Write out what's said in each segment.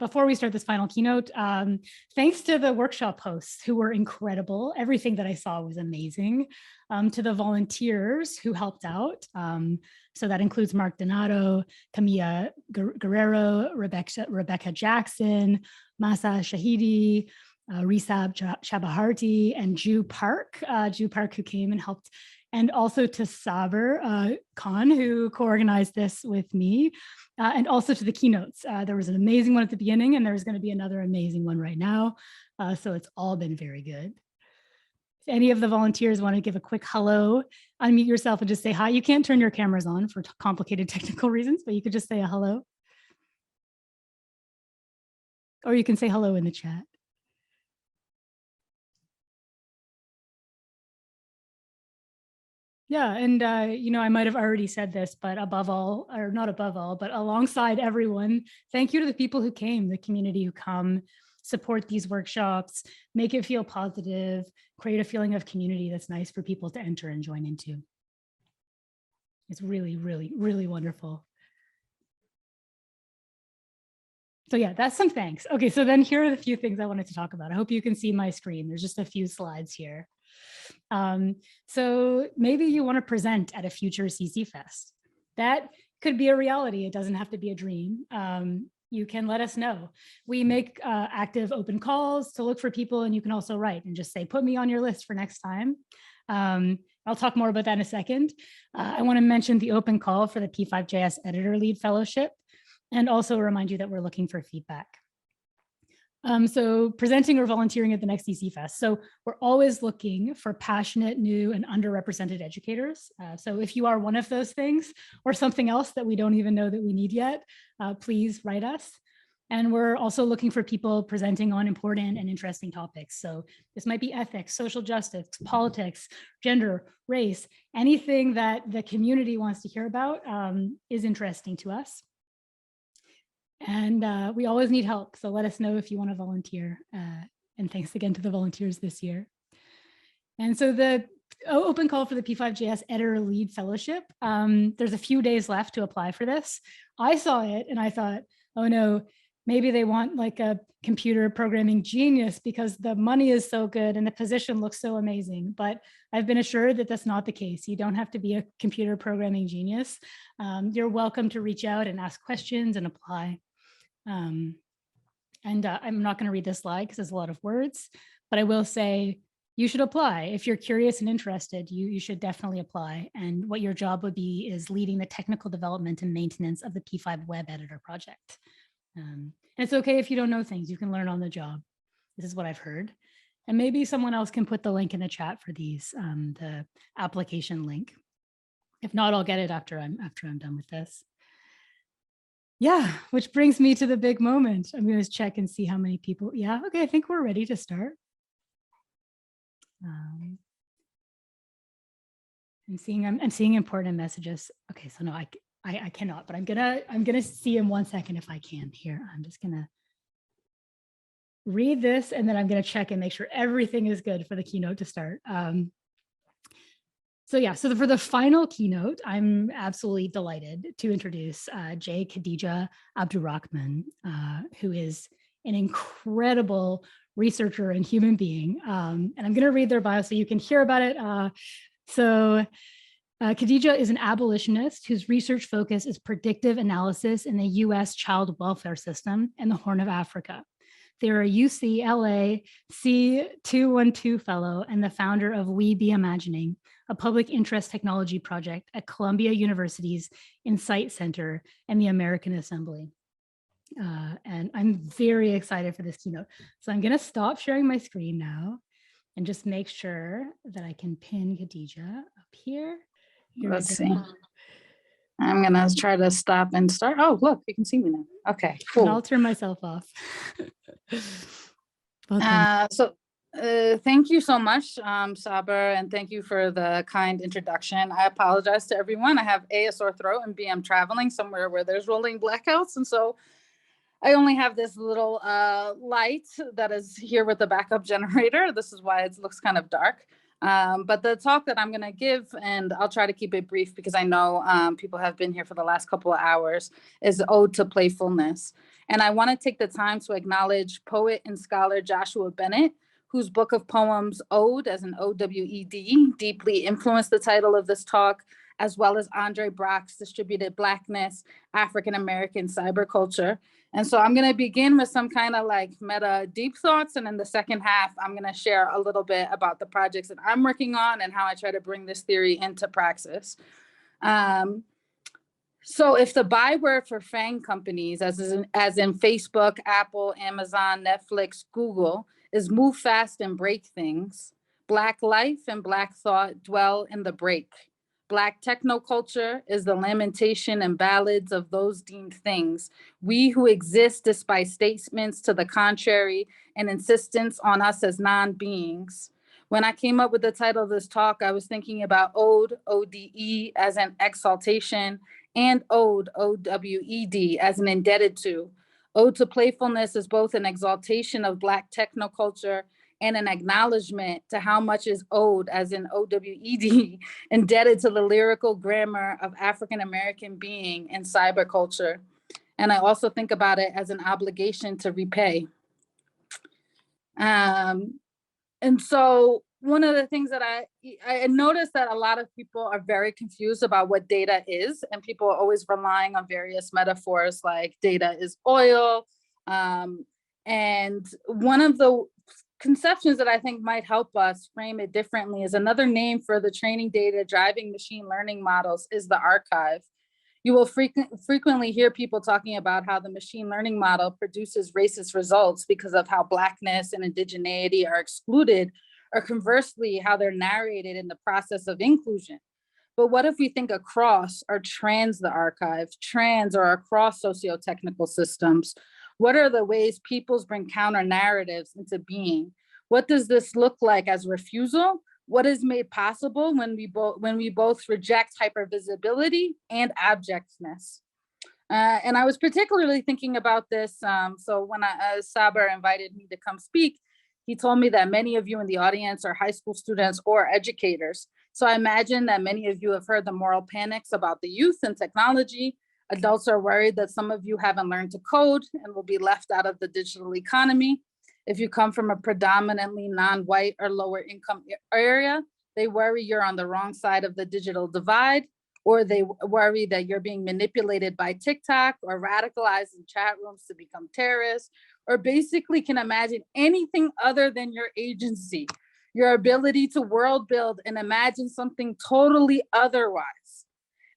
before we start this final keynote, thanks to the workshop hosts who were incredible. Everything that I saw was amazing. To the volunteers who helped out. So that includes Mark Donato, Camilla Guerrero, Rebecca Jackson, Masa Shahidi, Risab Shabaharti, and Ju Park, who came and helped. And also to Saber Khan, who co-organized this with me, and also to the keynotes. There was an amazing one at the beginning, and there's going to be another amazing one right now. So it's all been very good. If any of the volunteers want to give a quick hello, unmute yourself and just say hi. You can't turn your cameras on for complicated technical reasons, but you could just say a hello. Or you can say hello in the chat. Yeah, and I might have already said this, but above all, or not above all, but alongside everyone, thank you to the people who came, the community who come, support these workshops, make it feel positive, create a feeling of community that's nice for people to enter and join into. It's really, really, really wonderful. So yeah, that's some thanks. Okay, so then here are the few things I wanted to talk about. I hope you can see my screen. There's just a few slides here. So maybe you want to present at a future CC Fest. That could be a reality. It doesn't have to be a dream. You can let us know. We make active open calls to look for people, and you can also write and just say, put me on your list for next time. I'll talk more about that in a second. I want to mention the open call for the P5JS Editor Lead Fellowship, and also remind you that we're looking for feedback. So presenting or volunteering at the next CC Fest. So we're always looking for passionate, new, and underrepresented educators. So if you are one of those things or something else that we don't even know that we need yet, please write us. And we're also looking for people presenting on important and interesting topics. So this might be ethics, social justice, politics, gender, race, anything that the community wants to hear about is interesting to us. And we always need help. So let us know if you want to volunteer. And thanks again to the volunteers this year. And so the open call for the P5JS Editor Lead Fellowship, there's a few days left to apply for this. I saw it and I thought, oh no, maybe they want like a computer programming genius because the money is so good and the position looks so amazing. But I've been assured that that's not the case. You don't have to be a computer programming genius. You're welcome to reach out and ask questions and apply. I'm not going to read this slide because there's a lot of words, but I will say you should apply. If you're curious and interested, you should definitely apply. And what your job would be is leading the technical development and maintenance of the P5 web editor project. And it's okay if you don't know things, you can learn on the job. This is what I've heard. And maybe someone else can put the link in the chat for these, the application link. If not, I'll get it after I'm done with this. Yeah, which brings me to the big moment. I'm going to check and see how many people. Yeah, okay, I think we're ready to start. I'm seeing important messages. Okay, so no, I cannot, but I'm gonna see in 1 second if I can here. I'm just gonna read this and then I'm gonna check and make sure everything is good for the keynote to start. So yeah, so for the final keynote, I'm absolutely delighted to introduce Khadijah Abdurahman, who is an incredible researcher and human being. And I'm going to read their bio so you can hear about it. Khadijah is an abolitionist whose research focus is predictive analysis in the US child welfare system and the Horn of Africa. They're a UCLA C2I2 fellow and the founder of We Be Imagining, a public interest technology project at Columbia University's INCITE Center and the American Assembly. And I'm very excited for this keynote. So I'm going to stop sharing my screen now and just make sure that I can pin Khadijah up here. Let's see. I'm going to try to stop and start. Oh, look, you can see me now. Okay, cool. And I'll turn myself off. Thank you so much, Saber, and thank you for the kind introduction. I apologize to everyone. I have A, a sore throat, and B, I'm traveling somewhere where there's rolling blackouts. And so I only have this little light that is here with the backup generator. This is why it looks kind of dark. But the talk that I'm going to give, and I'll try to keep it brief because I know people have been here for the last couple of hours, is Ode to Playfulness. And I want to take the time to acknowledge poet and scholar Joshua Bennett, whose book of poems, Ode, as an O-W-E-D, deeply influenced the title of this talk, as well as Andre Brock's Distributed Blackness, African-American Cyberculture. And so I'm going to begin with some kind of like meta deep thoughts. And in the second half, I'm going to share a little bit about the projects that I'm working on and how I try to bring this theory into praxis. So if the byword for FANG companies, as in Facebook, Apple, Amazon, Netflix, Google, is move fast and break things, Black life and Black thought dwell in the break. Black technoculture is the lamentation and ballads of those deemed things, we who exist despite statements to the contrary and insistence on us as non-beings. When I came up with the title of this talk, I was thinking about ode, O-D-E, as an exaltation, and ode, O-W-E-D, as an indebted to. Ode to Playfulness is both an exaltation of Black technoculture and an acknowledgement to how much is owed, as in O-W-E-D, indebted to the lyrical grammar of African-American being and cyberculture. And I also think about it as an obligation to repay. And so one of the things that I noticed that a lot of people are very confused about what data is, and people are always relying on various metaphors like data is oil. And one of the conceptions that I think might help us frame it differently is another name for the training data driving machine learning models is the archive. You will frequently hear people talking about how the machine learning model produces racist results because of how Blackness and indigeneity are excluded, or conversely, how they're narrated in the process of inclusion. But what if we think across or trans the archive, trans or across socio-technical systems? What are the ways peoples bring counter narratives into being? What does this look like as refusal? What is made possible when we both reject hypervisibility and abjectness? And I was particularly thinking about this. So when Saber invited me to come speak, he told me that many of you in the audience are high school students or educators. So I imagine that many of you have heard the moral panics about the youth and technology. Adults are worried that some of you haven't learned to code and will be left out of the digital economy. If you come from a predominantly non-white or lower income area, they worry you're on the wrong side of the digital divide, or they worry that you're being manipulated by TikTok or radicalized in chat rooms to become terrorists, or basically can imagine anything other than your agency, your ability to world build and imagine something totally otherwise.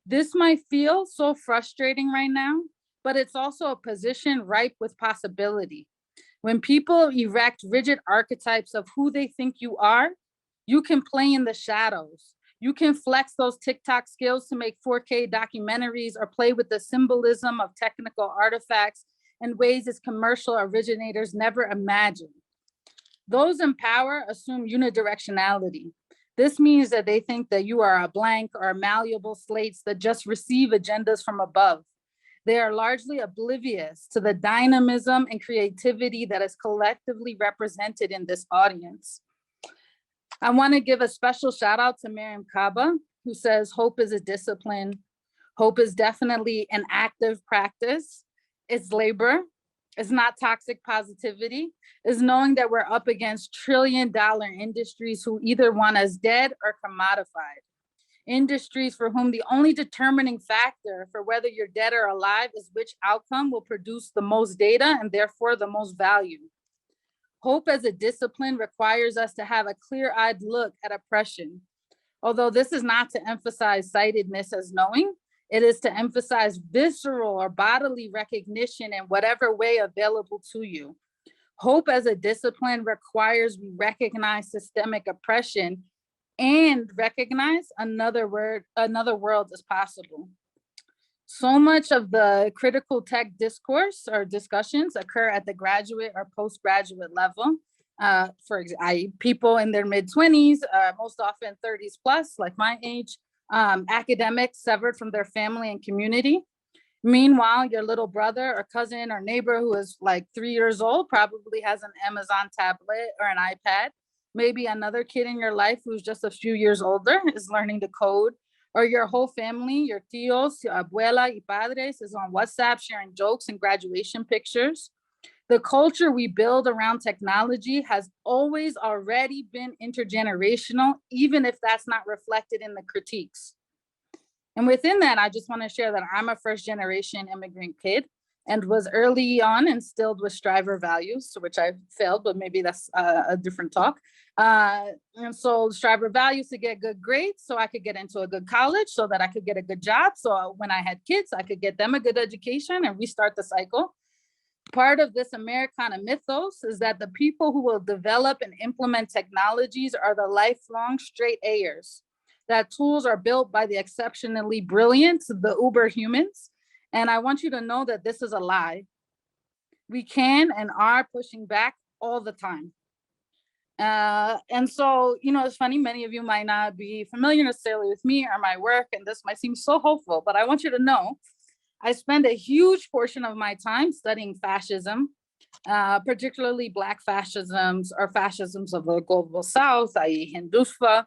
This might feel so frustrating right now, but it's also a position ripe with possibility. When people erect rigid archetypes of who they think you are, you can play in the shadows. You can flex those TikTok skills to make 4K documentaries or play with the symbolism of technical artifacts in ways as commercial originators never imagined. Those in power assume unidirectionality. This means that they think that you are a blank or malleable slates that just receive agendas from above. They are largely oblivious to the dynamism and creativity that is collectively represented in this audience. I want to give a special shout out to Miriam Kaba, who says, hope is a discipline. Hope is definitely an active practice. It's labor. It's not toxic positivity. It's knowing that we're up against trillion-dollar industries who either want us dead or commodified. Industries for whom the only determining factor for whether you're dead or alive is which outcome will produce the most data and therefore the most value. Hope as a discipline requires us to have a clear-eyed look at oppression. Although this is not to emphasize sightedness as knowing, it is to emphasize visceral or bodily recognition in whatever way available to you. Hope as a discipline requires we recognize systemic oppression and recognize another world is possible. So much of the critical tech discourse or discussions occur at the graduate or postgraduate level. For example, people in their mid-20s, most often 30s plus, like my age, academics severed from their family and community. Meanwhile, your little brother or cousin or neighbor who is like 3 years old probably has an Amazon tablet or an iPad Maybe another kid in your life who's just a few years older is learning to code, or your whole family, your tios, your abuela y padres is on WhatsApp sharing jokes and graduation pictures. The culture we build around technology has always already been intergenerational, even if that's not reflected in the critiques. And within that, I just want to share that I'm a first generation immigrant kid and was early on instilled with striver values, which I failed, but maybe that's a different talk. And so striver values to get good grades so I could get into a good college, so that I could get a good job. So when I had kids, I could get them a good education and restart the cycle. Part of this Americana mythos is that the people who will develop and implement technologies are the lifelong straight A'ers, that tools are built by the exceptionally brilliant, the uber humans. And I want you to know that this is a lie. We can and are pushing back all the time. And so, it's funny, many of you might not be familiar necessarily with me or my work, and this might seem so hopeful, but I want you to know I spend a huge portion of my time studying fascism, particularly Black fascisms or fascisms of the global South, i.e. Hindutva.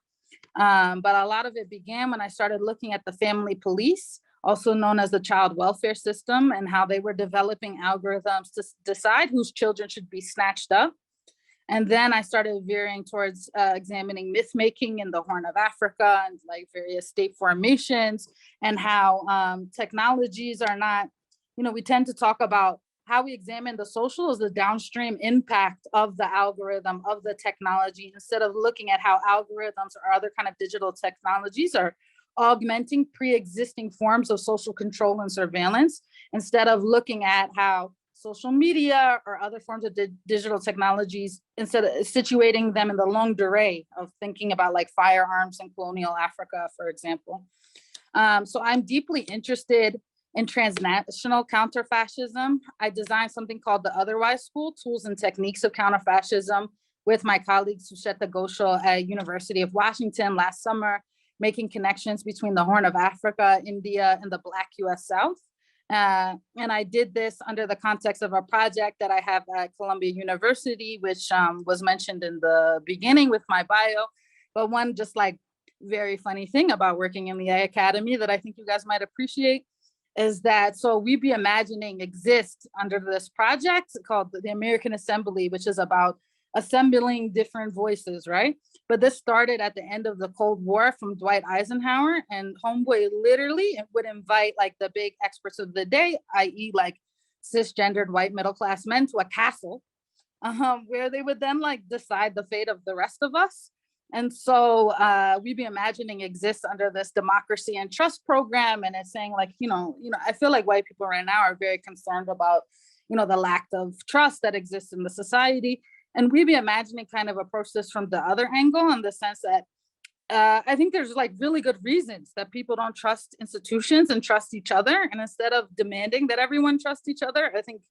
But a lot of it began when I started looking at the family police, also known as the child welfare system, and how they were developing algorithms to decide whose children should be snatched up. And then I started veering towards examining myth making in the Horn of Africa and like various state formations, and how technologies are not, we tend to talk about how we examine the social as the downstream impact of the algorithm, of the technology, instead of looking at how algorithms or other kind of digital technologies are augmenting pre-existing forms of social control and surveillance, instead of looking at how social media or other forms of digital technologies, instead of situating them in the longue durée of thinking about like firearms in colonial Africa, for example. So I'm deeply interested in transnational counterfascism. I designed something called the Otherwise School, Tools and Techniques of Counterfascism, with my colleague Susheta Ghoshal at University of Washington last summer, making connections between the Horn of Africa, India, and the Black US South. And I did this under the context of a project that I have at Columbia University, which was mentioned in the beginning with my bio. But one just like very funny thing about working in the academy that I think you guys might appreciate is that, so We Be Imagining exists under this project called the American Assembly, which is about assembling different voices, right? But this started at the end of the Cold War from Dwight Eisenhower, and Homeboy literally would invite like the big experts of the day, i.e. like cisgendered white middle-class men, to a castle where they would then like decide the fate of the rest of us. And so We Be Imagining exists under this democracy and trust program. And it's saying like, I feel like white people right now are very concerned about, the lack of trust that exists in the society. And We Be Imagining kind of approach this from the other angle, in the sense that I think there's like really good reasons that people don't trust institutions and trust each other. And instead of demanding that everyone trust each other, I think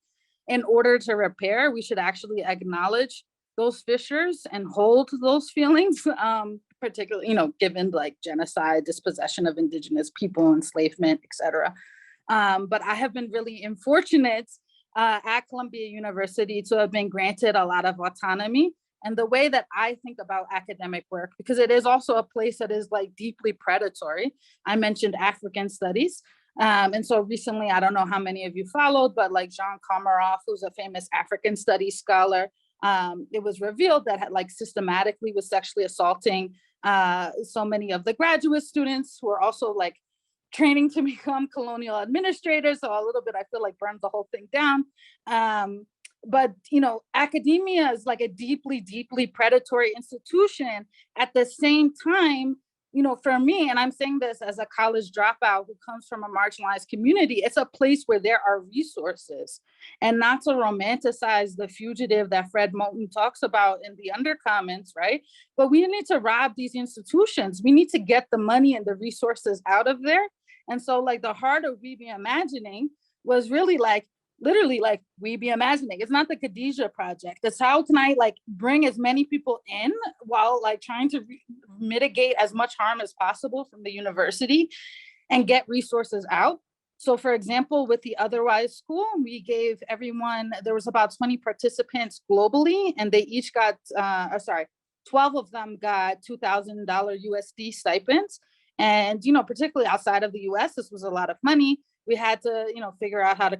in order to repair, we should actually acknowledge those fissures and hold those feelings, particularly, given like genocide, dispossession of indigenous people, enslavement, etc. But I have been really unfortunate at Columbia University to have been granted a lot of autonomy. And the way that I think about academic work, because it is also a place that is like deeply predatory. I mentioned African studies. And so recently, I don't know how many of you followed, but like Jean Komarov, who's a famous African studies scholar, it was revealed that had like systematically was sexually assaulting so many of the graduate students who are also like training to become colonial administrators. So a little bit, I feel like burned the whole thing down. But, academia is like a deeply, deeply predatory institution. At the same time, for me, and I'm saying this as a college dropout who comes from a marginalized community, it's a place where there are resources. And not to romanticize the fugitive that Fred Moulton talks about in the Undercommons, right? But we need to rob these institutions. We need to get the money and the resources out of there. And so like the heart of We Be Imagining was really like, literally like We Be Imagining. It's not the Khadijah project. It's how can I like bring as many people in while like trying to mitigate as much harm as possible from the university and get resources out. So for example, with the Otherwise School, we gave everyone, there was about 20 participants globally, and they each got, 12 of them got $2,000 USD stipends. And, particularly outside of the US, this was a lot of money. We had to, figure out how to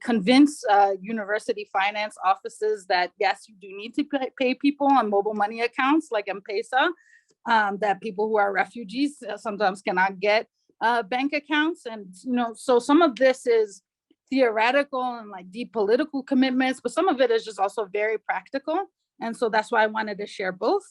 convince university finance offices that, yes, you do need to pay people on mobile money accounts like M-Pesa, that people who are refugees sometimes cannot get bank accounts. And, so some of this is theoretical and like deep political commitments, but some of it is just also very practical. And so that's why I wanted to share both.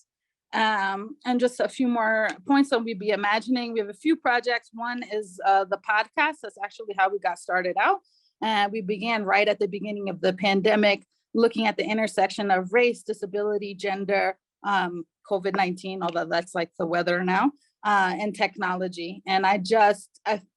And just a few more points on We'd Be Imagining. We have a few projects. One is the podcast. That's actually how we got started out. And we began right at the beginning of the pandemic, looking at the intersection of race, disability, gender, COVID-19, although that's like the weather now, and technology. And I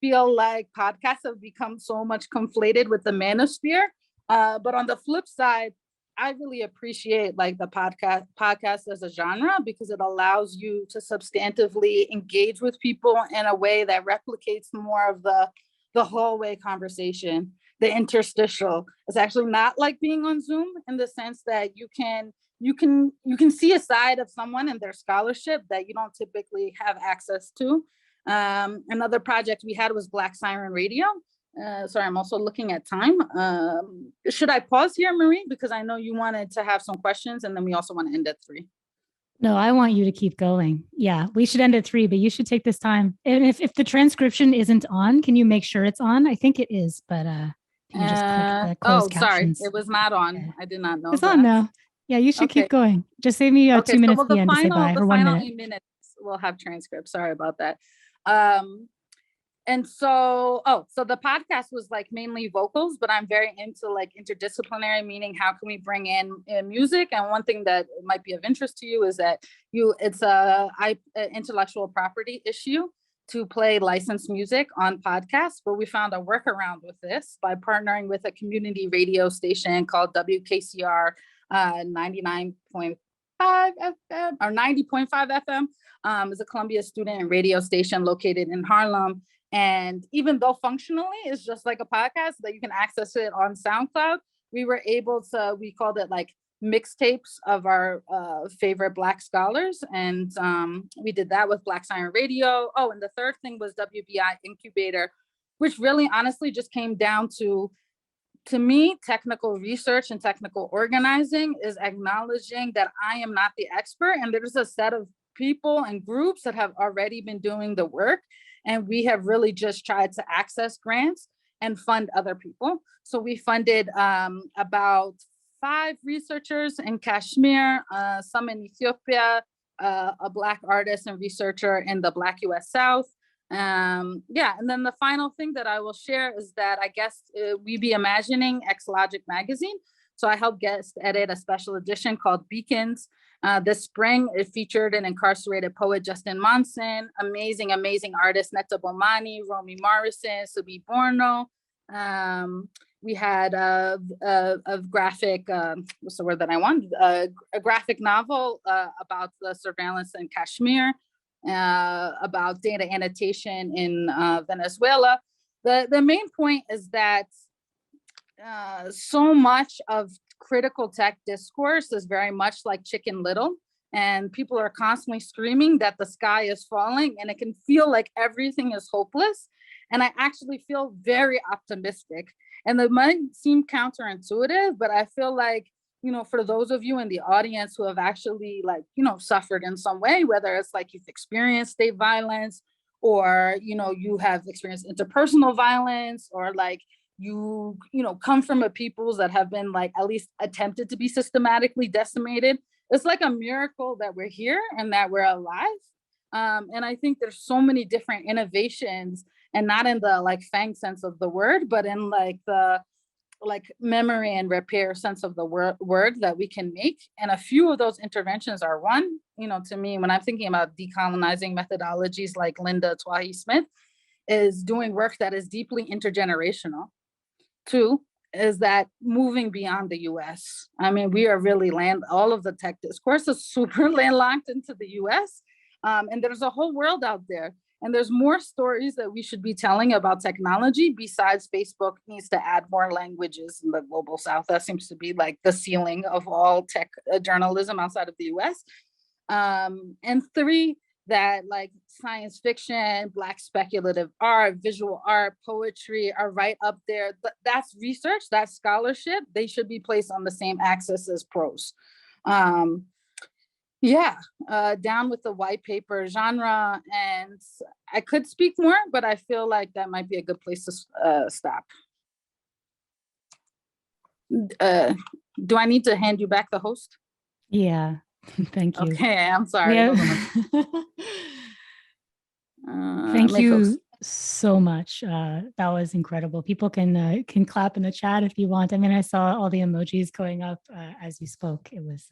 feel like podcasts have become so much conflated with the manosphere. But on the flip side, I really appreciate like the podcast as a genre, because it allows you to substantively engage with people in a way that replicates more of the hallway conversation, the interstitial. It's actually not like being on Zoom in the sense that you can see a side of someone and their scholarship that you don't typically have access to. Another project we had was Black Siren Radio. Sorry, I'm also looking at time. Should I pause here, Marie? Because I know you wanted to have some questions, and then we also want to end at 3. No, I want you to keep going. Yeah, we should end at 3, but you should take this time. And if the transcription isn't on, can you make sure it's on? I think it is, but you just click the closed captions. Sorry, it was not on. Okay. I did not know. It's on now. Yeah, you should keep going. Just save me 2 minutes at the end to say bye, or 1 minute. 8 minutes we'll have transcripts. Sorry about that. And so the podcast was like mainly vocals, but I'm very into like interdisciplinary, meaning how can we bring in music? And one thing that might be of interest to you is that it's a intellectual property issue to play licensed music on podcasts, but we found a workaround with this by partnering with a community radio station called WKCR 99.5 FM or 90.5 FM. Is a Columbia student radio station located in Harlem. And even though functionally it's just like a podcast that you can access it on SoundCloud, we were able to, we called it like mixtapes of our favorite Black scholars. And we did that with Black Siren Radio. Oh, and the third thing was WBI Incubator, which really honestly just came down to me, technical research and technical organizing is acknowledging that I am not the expert. And there's a set of people and groups that have already been doing the work. And we have really just tried to access grants and fund other people. So we funded about 5 researchers in Kashmir, some in Ethiopia, a Black artist and researcher in the Black US South. And then the final thing that I will share is that I guess We'd Be Imagining X-Logic magazine. So I helped guest edit a special edition called Beacons. This spring, it featured an incarcerated poet, Justin Monson, amazing artist, Netta Bomani, Romy Morrison, Subi Borno. We had a graphic, what's the word that I want? A graphic novel about the surveillance in Kashmir, about data annotation in Venezuela. The main point is that so much of critical tech discourse is very much like Chicken Little, and people are constantly screaming that the sky is falling, and it can feel like everything is hopeless. And I actually feel very optimistic, and it might seem counterintuitive, but I feel like, for those of you in the audience who have actually suffered in some way, whether it's like you've experienced state violence, or, you have experienced interpersonal violence, or like you come from a peoples that have been like at least attempted to be systematically decimated. It's like a miracle that we're here and that we're alive. And I think there's so many different innovations, and not in the like FANG sense of the word, but in like the memory and repair sense of the word that we can make. And a few of those interventions are one, to me, when I'm thinking about decolonizing methodologies like Linda Twahi Smith, is doing work that is deeply intergenerational. 2 is that moving beyond the US. I mean, we are really all of the tech discourse is super landlocked into the US. And there's a whole world out there. And there's more stories that we should be telling about technology besides Facebook needs to add more languages in the global South. That seems to be like the ceiling of all tech journalism outside of the US. And 3, that like science fiction, Black speculative art, visual art, poetry are right up there. That's research, that's scholarship. They should be placed on the same axis as prose. Yeah, down with the white paper genre. And I could speak more, but I feel like that might be a good place to stop. Do I need to hand you back the host? Yeah, thank you. Okay, I'm sorry. Yeah. Thank you so much. That was incredible. People can clap in the chat if you want. I mean, I saw all the emojis going up as you spoke. It was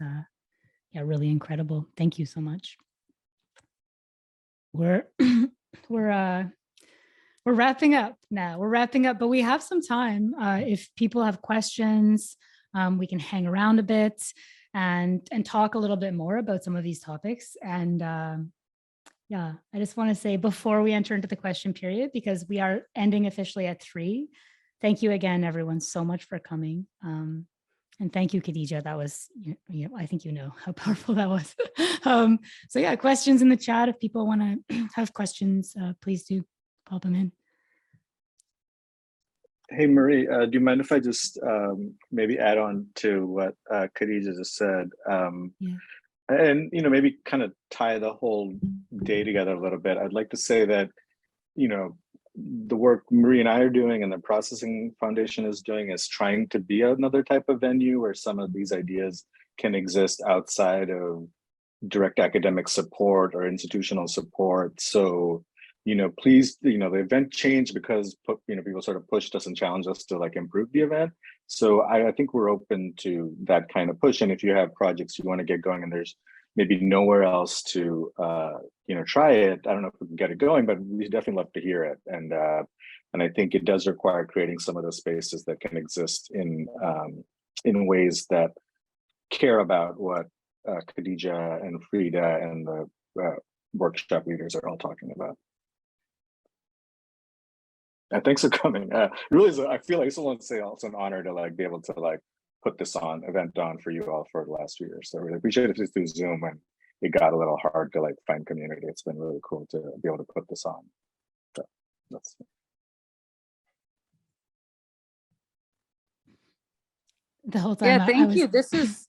yeah, really incredible. Thank you so much. We're wrapping up now. We're wrapping up, but we have some time. If people have questions, we can hang around a bit and talk a little bit more about some of these topics. And yeah, I just want to say before we enter into the question period, because we are ending officially at 3. Thank you again, everyone, so much for coming. And thank you, Khadijah. That was, I think you know how powerful that was. So yeah, questions in the chat. If people want to have questions, please do pop them in. Hey, Marie, do you mind if I just maybe add on to what Khadijah just said? Yeah. And, maybe kind of tie the whole day together a little bit. I'd like to say that, the work Marie and I are doing and the Processing Foundation is doing is trying to be another type of venue where some of these ideas can exist outside of direct academic support or institutional support. So, please, the event changed because, people sort of pushed us and challenged us to like improve the event. So I think we're open to that kind of push. And if you have projects you want to get going and there's maybe nowhere else to, try it, I don't know if we can get it going, but we definitely love to hear it. And I think it does require creating some of those spaces that can exist in ways that care about what Khadijah and Frida and the workshop leaders are all talking about. And thanks for coming. Really, I feel like I still want to say also an honor to like be able to like put this event on for you all for the last 2 years. So I really appreciate it just through Zoom, and it got a little hard to like find community. It's been really cool to be able to put this on. So that's the whole time. Yeah, thank you. This is,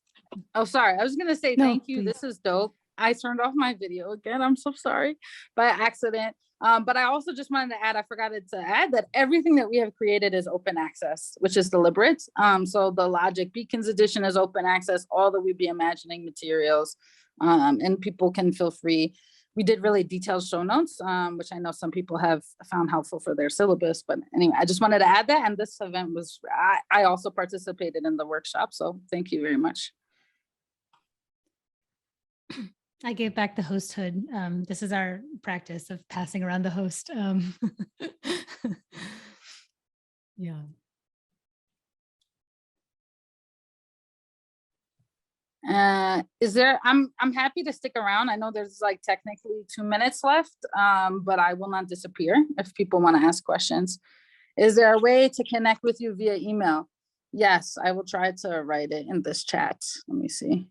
oh, sorry. I was going to say thank you. Please. This is dope. I turned off my video again. I'm so sorry, by accident. But I also just wanted to add, I forgot to add that everything that we have created is open access, which is deliberate. So the Logic Beacons edition is open access, all the We Be Imagining materials, and people can feel free. We did really detailed show notes, which I know some people have found helpful for their syllabus. But anyway, I just wanted to add that. And this event was, I also participated in the workshop. So thank you very much. I gave back the hosthood. This is our practice of passing around the host. Yeah. Is there, I'm happy to stick around. I know there's like technically 2 minutes left, but I will not disappear if people want to ask questions. Is there a way to connect with you via email? Yes, I will try to write it in this chat. Let me see.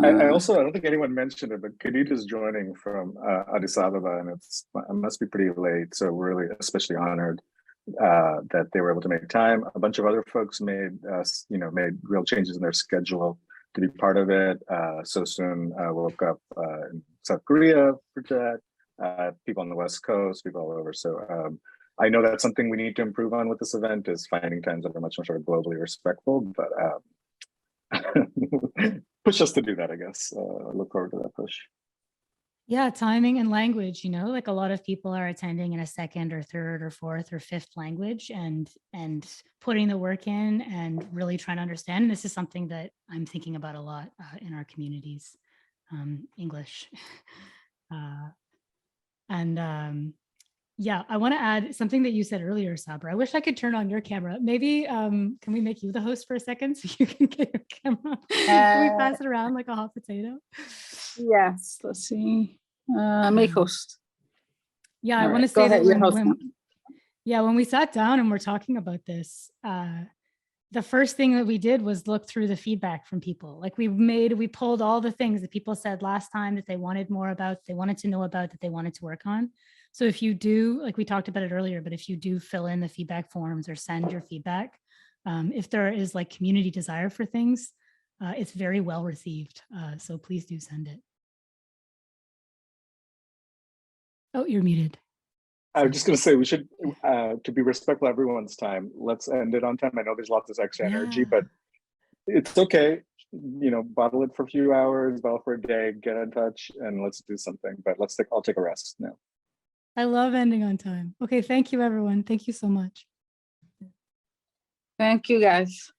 I don't think anyone mentioned it, but Khadijah is joining from Addis Ababa, and it must be pretty late. So we're really especially honored that they were able to make time. A bunch of other folks made real changes in their schedule to be part of it. So soon woke up in South Korea for that. People on the West Coast, people all over. So I know that's something we need to improve on with this event, is finding times that are much more sort of globally respectful. But push us to do that, I guess. Look forward to that push. Yeah, timing and language, like a lot of people are attending in a second or third or fourth or fifth language and putting the work in and really trying to understand. And this is something that I'm thinking about a lot in our communities, English. Yeah, I want to add something that you said earlier, Sabra. I wish I could turn on your camera. Maybe can we make you the host for a second so you can get your camera? Can we pass it around like a hot potato? Yes, let's see. Make host. Yeah, I want to say that when we sat down and we're talking about this, the first thing that we did was look through the feedback from people. Like we pulled all the things that people said last time that they wanted more about, they wanted to know about, that they wanted to work on. So if you do, like we talked about it earlier, but if you do fill in the feedback forms or send your feedback, if there is like community desire for things, it's very well received. So please do send it. Oh, you're muted. I was just going to say we should, to be respectful of everyone's time, let's end it on time. I know there's lots of extra energy, but it's okay. You know, bottle it for a few hours, bottle for a day, get in touch, and let's do something. But I'll take a rest now. I love ending on time. Okay, thank you, everyone. Thank you so much. Thank you, guys.